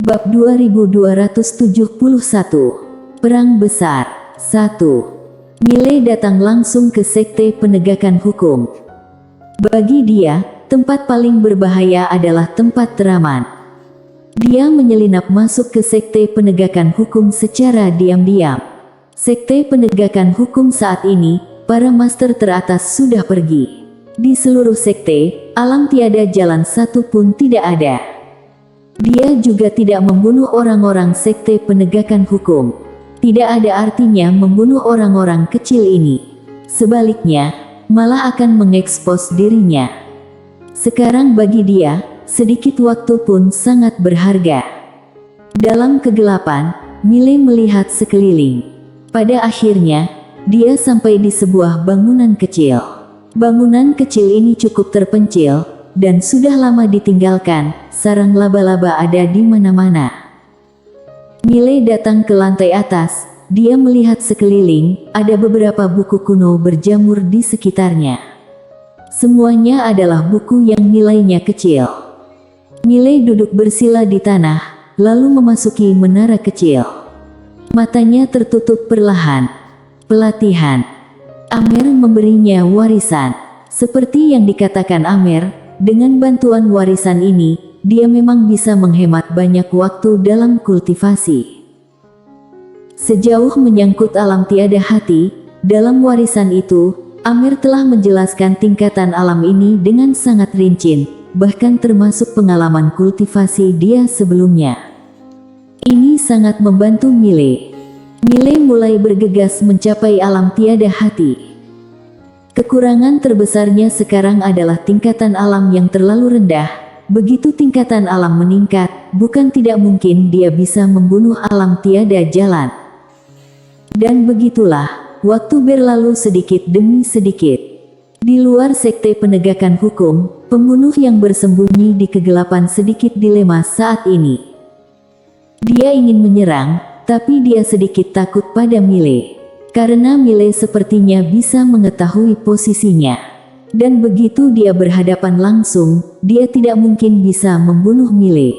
Bab 2271 Perang Besar 1. Milei datang langsung ke Sekte Penegakan Hukum. Bagi dia, tempat paling berbahaya adalah tempat teraman. Dia menyelinap masuk ke Sekte Penegakan Hukum secara diam-diam. Sekte Penegakan Hukum saat ini, para master teratas sudah pergi. Di seluruh sekte, alam tiada jalan satu pun tidak ada. Dia juga tidak membunuh orang-orang Sekte Penegakan Hukum. Tidak ada artinya membunuh orang-orang kecil ini. Sebaliknya, malah akan mengekspos dirinya. Sekarang bagi dia, sedikit waktu pun sangat berharga. Dalam kegelapan, Milei melihat sekeliling. Pada akhirnya, dia sampai di sebuah bangunan kecil. Bangunan kecil ini cukup terpencil, dan sudah lama ditinggalkan. Sarang laba-laba ada di mana-mana. Milei datang ke lantai atas. Dia melihat sekeliling, ada beberapa buku kuno berjamur di sekitarnya. Semuanya adalah buku yang nilainya kecil. Milei duduk bersila di tanah, lalu memasuki menara kecil. Matanya tertutup perlahan. Pelatihan. Amer memberinya warisan. Seperti yang dikatakan Amer, dengan bantuan warisan ini, dia memang bisa menghemat banyak waktu dalam kultivasi. Sejauh menyangkut alam tiada hati, dalam warisan itu, Amer telah menjelaskan tingkatan alam ini dengan sangat rinci, bahkan termasuk pengalaman kultivasi dia sebelumnya. Ini sangat membantu Milei. Milei mulai bergegas mencapai alam tiada hati. Kekurangan terbesarnya sekarang adalah tingkatan alam yang terlalu rendah. Begitu tingkatan alam meningkat, bukan tidak mungkin dia bisa membunuh alam tiada jalan. Dan begitulah, waktu berlalu sedikit demi sedikit. Di luar Sekte Penegakan Hukum, pembunuh yang bersembunyi di kegelapan sedikit dilema saat ini. Dia ingin menyerang, tapi dia sedikit takut pada Milei. Karena Milei sepertinya bisa mengetahui posisinya. Dan begitu dia berhadapan langsung, dia tidak mungkin bisa membunuh Milei.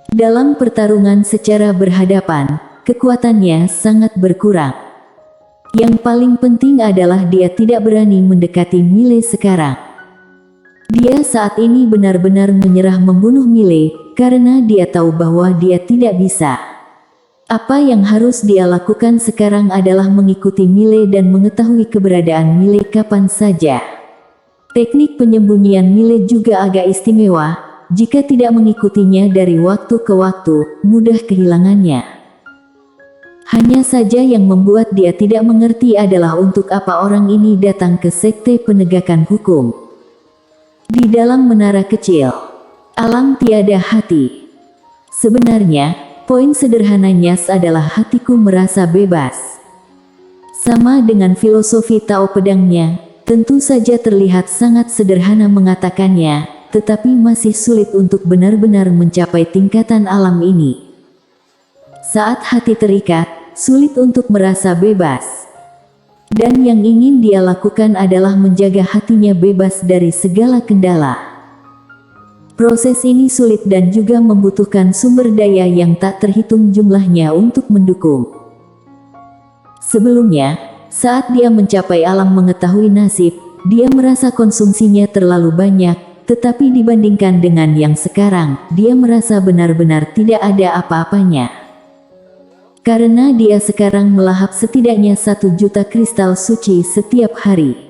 Dalam pertarungan secara berhadapan, kekuatannya sangat berkurang. Yang paling penting adalah dia tidak berani mendekati Milei sekarang. Dia saat ini benar-benar menyerah membunuh Milei, karena dia tahu bahwa dia tidak bisa. Apa yang harus dia lakukan sekarang adalah mengikuti Milei dan mengetahui keberadaan Milei kapan saja. Teknik penyembunyian Milei juga agak istimewa. Jika tidak mengikutinya dari waktu ke waktu, mudah kehilangannya. Hanya saja yang membuat dia tidak mengerti adalah untuk apa orang ini datang ke Sekte Penegakan Hukum. Di dalam menara kecil, alam tiada hati. Sebenarnya, poin sederhananya adalah hatiku merasa bebas. Sama dengan filosofi Tao pedangnya, tentu saja terlihat sangat sederhana mengatakannya, tetapi masih sulit untuk benar-benar mencapai tingkatan alam ini. Saat hati terikat, sulit untuk merasa bebas. Dan yang ingin dia lakukan adalah menjaga hatinya bebas dari segala kendala. Proses ini sulit dan juga membutuhkan sumber daya yang tak terhitung jumlahnya untuk mendukung. Sebelumnya, saat dia mencapai alam mengetahui nasib, dia merasa konsumsinya terlalu banyak, tetapi dibandingkan dengan yang sekarang, dia merasa benar-benar tidak ada apa-apanya. Karena dia sekarang melahap setidaknya 1 juta kristal suci setiap hari.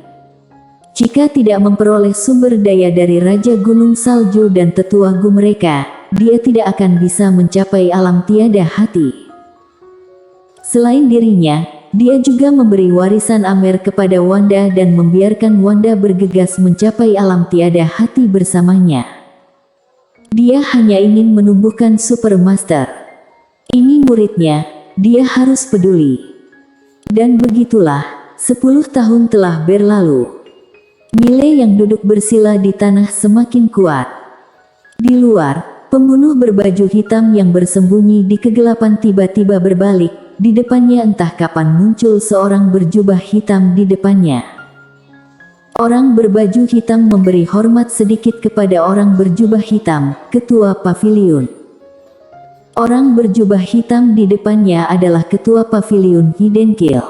Jika tidak memperoleh sumber daya dari Raja Gunung Salju dan Tetua Gu mereka, dia tidak akan bisa mencapai alam tiada hati. Selain dirinya, dia juga memberi warisan Amer kepada Wanda dan membiarkan Wanda bergegas mencapai alam tiada hati bersamanya. Dia hanya ingin menumbuhkan Super Master. Ini muridnya, dia harus peduli. Dan begitulah, 10 tahun telah berlalu. Milei yang duduk bersila di tanah semakin kuat. Di luar, pembunuh berbaju hitam yang bersembunyi di kegelapan tiba-tiba berbalik. Di depannya entah kapan muncul seorang berjubah hitam di depannya. Orang berbaju hitam memberi hormat sedikit kepada orang berjubah hitam, ketua paviliun. Orang berjubah hitam di depannya adalah Ketua Paviliun Hidden Kill.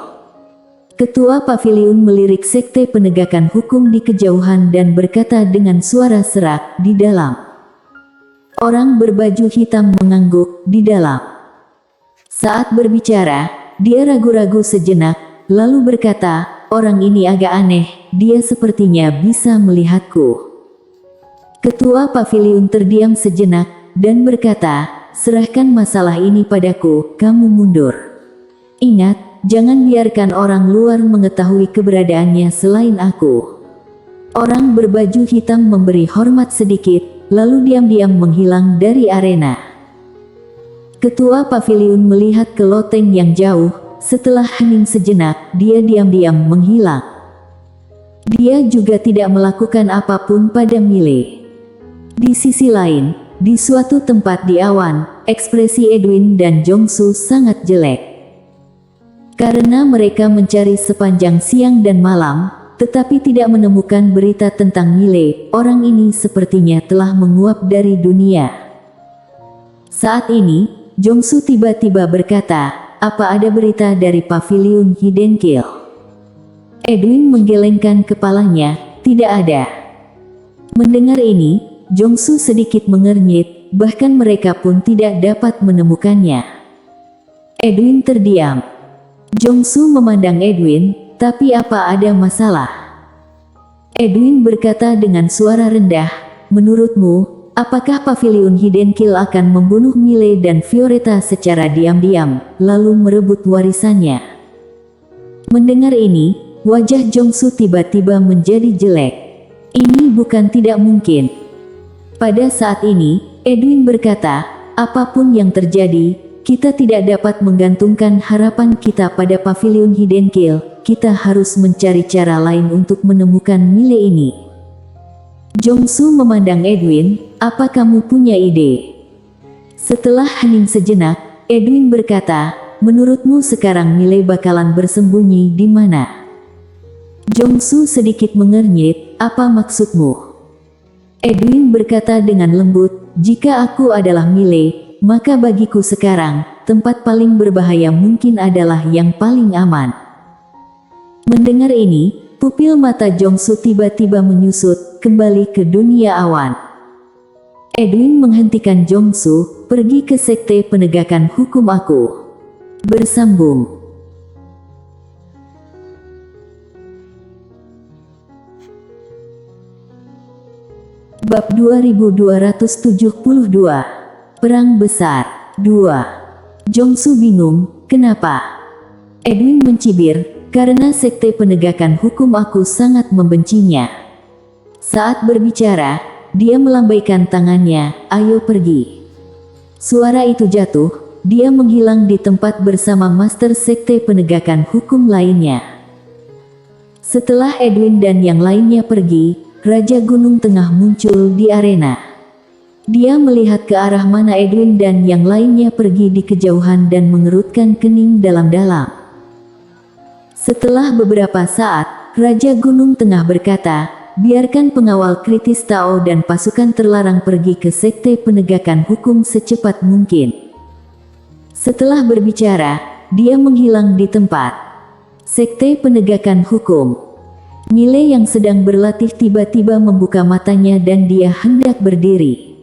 Ketua Paviliun melirik Sekte Penegakan Hukum di kejauhan dan berkata dengan suara serak, "Di dalam." Orang berbaju hitam mengangguk, "Di dalam." Saat berbicara, dia ragu-ragu sejenak, lalu berkata, "Orang ini agak aneh, dia sepertinya bisa melihatku." Ketua Paviliun terdiam sejenak, dan berkata, "Serahkan masalah ini padaku, kamu mundur. Ingat, jangan biarkan orang luar mengetahui keberadaannya selain aku." Orang berbaju hitam memberi hormat sedikit, lalu diam-diam menghilang dari arena. Ketua Paviliun melihat ke loteng yang jauh, setelah hening sejenak, dia diam-diam menghilang. Dia juga tidak melakukan apapun pada Miley. Di sisi lain, di suatu tempat di awan, ekspresi Edwin dan Jongsu sangat jelek. Karena mereka mencari sepanjang siang dan malam, tetapi tidak menemukan berita tentang Miley, orang ini sepertinya telah menguap dari dunia. Saat ini, Jongsu tiba-tiba berkata, "Apa ada berita dari Paviliun Hidden Kill?" Edwin menggelengkan kepalanya, "Tidak ada." Mendengar ini, Jongsu sedikit mengernyit, bahkan mereka pun tidak dapat menemukannya. Edwin terdiam. Jongsu memandang Edwin, "Tapi apa ada masalah?" Edwin berkata dengan suara rendah, "Menurutmu, apakah Paviliun Hidden Kill akan membunuh Miley dan Violetta secara diam-diam, lalu merebut warisannya?" Mendengar ini, wajah Jongsu tiba-tiba menjadi jelek. Ini bukan tidak mungkin. Pada saat ini, Edwin berkata, "Apapun yang terjadi, kita tidak dapat menggantungkan harapan kita pada Paviliun Hidden Kill. Kita harus mencari cara lain untuk menemukan Miley ini." Jongsu memandang Edwin, "Apa kamu punya ide?" Setelah hening sejenak, Edwin berkata, "Menurutmu sekarang Miley bakalan bersembunyi di mana?" Jongsu sedikit mengernyit, "Apa maksudmu?" Edwin berkata dengan lembut, "Jika aku adalah Miley, maka bagiku sekarang, tempat paling berbahaya mungkin adalah yang paling aman." Mendengar ini, pupil mata Jongsu tiba-tiba menyusut, kembali ke dunia awan. Edwin menghentikan Jongsu, "Pergi ke Sekte Penegakan Hukum aku." Bersambung. Bab 2272. Perang Besar 2. Jongsu bingung, "Kenapa?" Edwin mencibir, "Karena Sekte Penegakan Hukum aku sangat membencinya." Saat berbicara, dia melambaikan tangannya, "Ayo pergi." Suara itu jatuh, dia menghilang di tempat bersama Master Sekte Penegakan Hukum lainnya. Setelah Edwin dan yang lainnya pergi, Raja Gunung Tengah muncul di arena. Dia melihat ke arah mana Edwin dan yang lainnya pergi di kejauhan dan mengerutkan kening dalam-dalam. Setelah beberapa saat, Raja Gunung Tengah berkata, "Biarkan pengawal kritis Tao dan pasukan terlarang pergi ke Sekte Penegakan Hukum secepat mungkin." Setelah berbicara, dia menghilang di tempat. Sekte Penegakan Hukum. Miley yang sedang berlatih tiba-tiba membuka matanya dan dia hendak berdiri.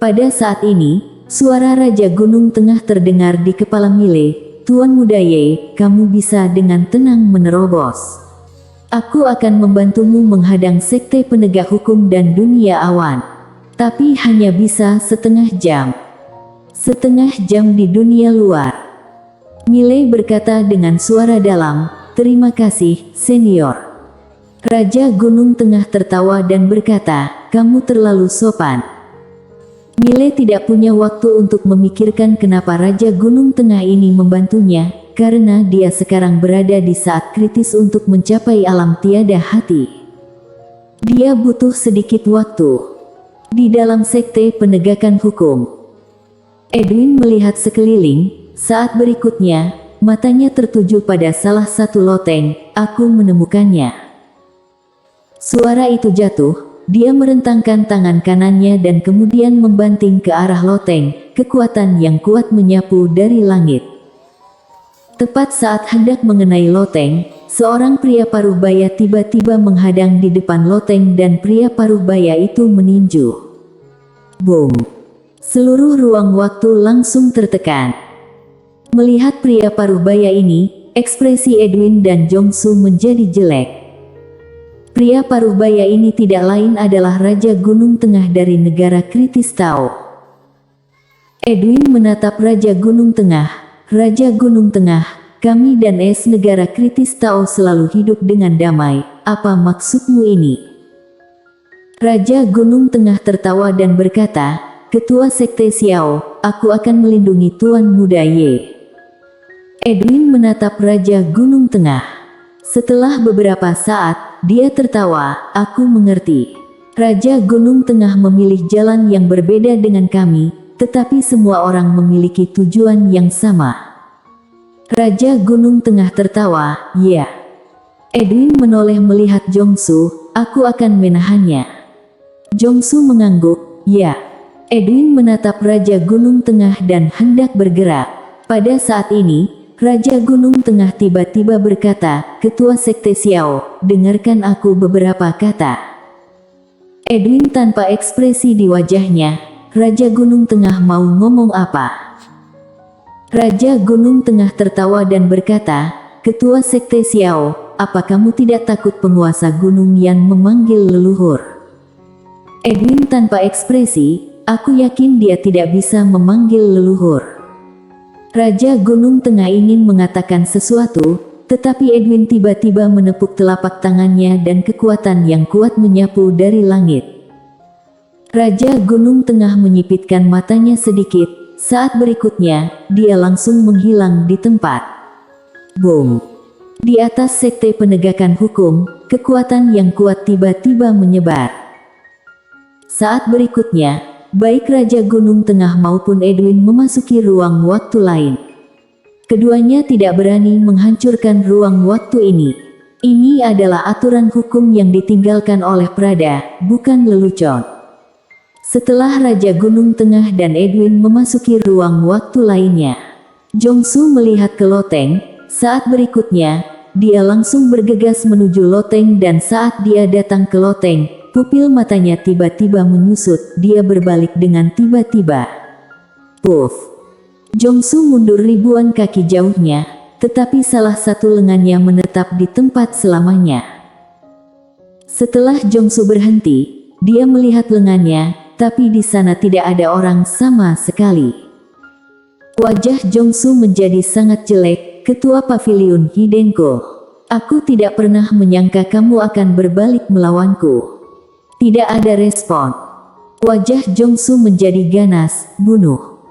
Pada saat ini, suara Raja Gunung Tengah terdengar di kepala Miley, "Tuan Muda Ye, kamu bisa dengan tenang menerobos. Aku akan membantumu menghadang Sekte Penegak Hukum dan dunia awan. Tapi hanya bisa setengah jam. Setengah jam di dunia luar." Miley berkata dengan suara dalam, "Terima kasih, senior." Raja Gunung Tengah tertawa dan berkata, "Kamu terlalu sopan." Miley tidak punya waktu untuk memikirkan kenapa Raja Gunung Tengah ini membantunya, karena dia sekarang berada di saat kritis untuk mencapai alam tiada hati. Dia butuh sedikit waktu. Di dalam Sekte Penegakan Hukum, Edwin melihat sekeliling. Saat berikutnya, matanya tertuju pada salah satu loteng. "Aku menemukannya." Suara itu jatuh, dia merentangkan tangan kanannya dan kemudian membanting ke arah loteng. Kekuatan yang kuat menyapu dari langit. Tepat saat hendak mengenai loteng, seorang pria paruh baya tiba-tiba menghadang di depan loteng dan pria paruh baya itu meninju. Boom! Seluruh ruang waktu langsung tertekan. Melihat pria paruh baya ini, ekspresi Edwin dan Jongsu menjadi jelek. Pria paruh baya ini tidak lain adalah Raja Gunung Tengah dari negara Kritis Tao. Edwin menatap Raja Gunung Tengah. Raja Gunung Tengah, kami dan negara Kritis Tao selalu hidup dengan damai. Apa maksudmu ini? Raja Gunung Tengah tertawa dan berkata, Ketua Sekte Xiao, aku akan melindungi Tuan Muda Ye. Edwin menatap Raja Gunung Tengah. Setelah beberapa saat, dia tertawa, aku mengerti. Raja Gunung Tengah memilih jalan yang berbeda dengan kami, tetapi semua orang memiliki tujuan yang sama. Raja Gunung Tengah tertawa, ya. Edwin menoleh melihat Jongsu, aku akan menahannya. Jongsu mengangguk, ya. Edwin menatap Raja Gunung Tengah dan hendak bergerak. Pada saat ini, Raja Gunung Tengah tiba-tiba berkata, Ketua Sekte Xiao, dengarkan aku beberapa kata. Edwin tanpa ekspresi di wajahnya. Raja Gunung Tengah mau ngomong apa? Raja Gunung Tengah tertawa dan berkata, Ketua Sekte Xiao, apa kamu tidak takut penguasa gunung yang memanggil leluhur? Edwin tanpa ekspresi, aku yakin dia tidak bisa memanggil leluhur. Raja Gunung Tengah ingin mengatakan sesuatu, tetapi Edwin tiba-tiba menepuk telapak tangannya dan kekuatan yang kuat menyapu dari langit. Raja Gunung Tengah menyipitkan matanya sedikit, saat berikutnya, dia langsung menghilang di tempat. Boom! Di atas Sekte Penegakan Hukum, kekuatan yang kuat tiba-tiba menyebar. Saat berikutnya, baik Raja Gunung Tengah maupun Edwin memasuki ruang waktu lain. Keduanya tidak berani menghancurkan ruang waktu ini. Ini adalah aturan hukum yang ditinggalkan oleh Prada, bukan lelucon. Setelah Raja Gunung Tengah dan Edwin memasuki ruang waktu lainnya, Jongsu melihat ke loteng. Saat berikutnya, dia langsung bergegas menuju loteng dan saat dia datang ke loteng, pupil matanya tiba-tiba menyusut, dia berbalik dengan tiba-tiba. Puff! Jongsu mundur ribuan kaki jauhnya, tetapi salah satu lengannya menetap di tempat selamanya. Setelah Jongsu berhenti, dia melihat lengannya, tapi di sana tidak ada orang sama sekali. Wajah Jongsu menjadi sangat jelek. Ketua Paviliun Hidenko, aku tidak pernah menyangka kamu akan berbalik melawanku. Tidak ada respon. Wajah Jongsu menjadi ganas, bunuh.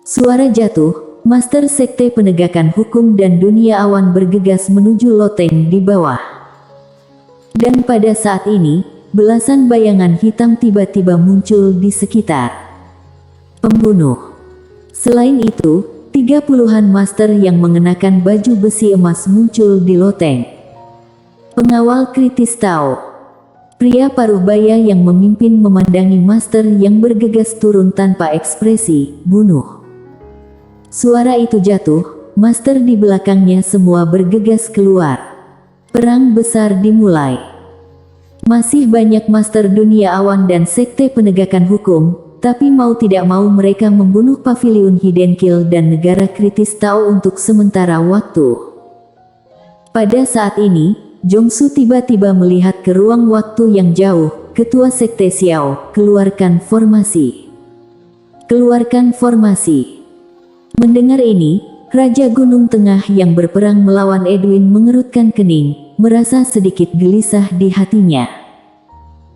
Suara jatuh, Master Sekte Penegakan Hukum dan Dunia Awan bergegas menuju loteng di bawah. Dan pada saat ini, belasan bayangan hitam tiba-tiba muncul di sekitar pembunuh. Selain itu, 30-an master yang mengenakan baju besi emas muncul di loteng. Pengawal Kritis Tao. Pria paruh baya yang memimpin memandangi master yang bergegas turun tanpa ekspresi, bunuh. Suara itu jatuh, master di belakangnya semua bergegas keluar. Perang besar dimulai. Masih banyak master dunia awan dan sekte penegakan hukum, tapi mau tidak mau mereka membunuh Paviliun Hidenkil dan negara Kritis Tao untuk sementara waktu. Pada saat ini, Jongsu tiba-tiba melihat ke ruang waktu yang jauh. Ketua Sekte Xiao, keluarkan formasi. Keluarkan formasi. Mendengar ini, Raja Gunung Tengah yang berperang melawan Edwin mengerutkan kening, merasa sedikit gelisah di hatinya.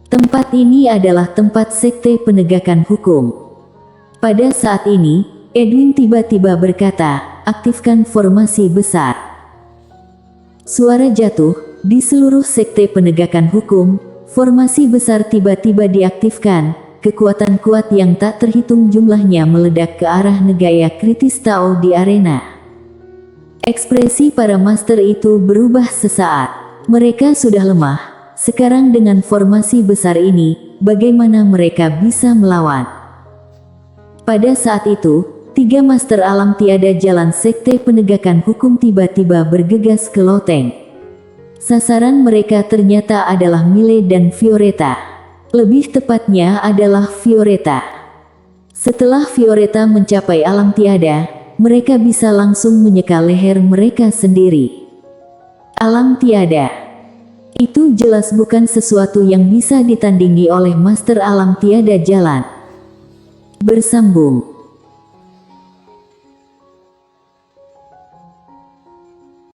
Tempat ini adalah tempat sekte penegakan hukum. Pada saat ini, Edwin tiba-tiba berkata, aktifkan formasi besar. Suara jatuh, di seluruh sekte penegakan hukum, formasi besar tiba-tiba diaktifkan. Kekuatan kuat yang tak terhitung jumlahnya meledak ke arah negara Kritis Tao di arena. Ekspresi para master itu berubah sesaat. Mereka sudah lemah. sekarang dengan formasi besar ini, bagaimana mereka bisa melawan? Pada saat itu, 3 master alam tiada jalan sekte penegakan hukum tiba-tiba bergegas ke loteng. Sasaran mereka ternyata adalah Mile dan Violetta. Lebih tepatnya adalah Violetta. Setelah Violetta mencapai alam tiada, mereka bisa langsung menyeka leher mereka sendiri. Alam tiada. Itu jelas bukan sesuatu yang bisa ditandingi oleh master alam tiada jalan. Bersambung.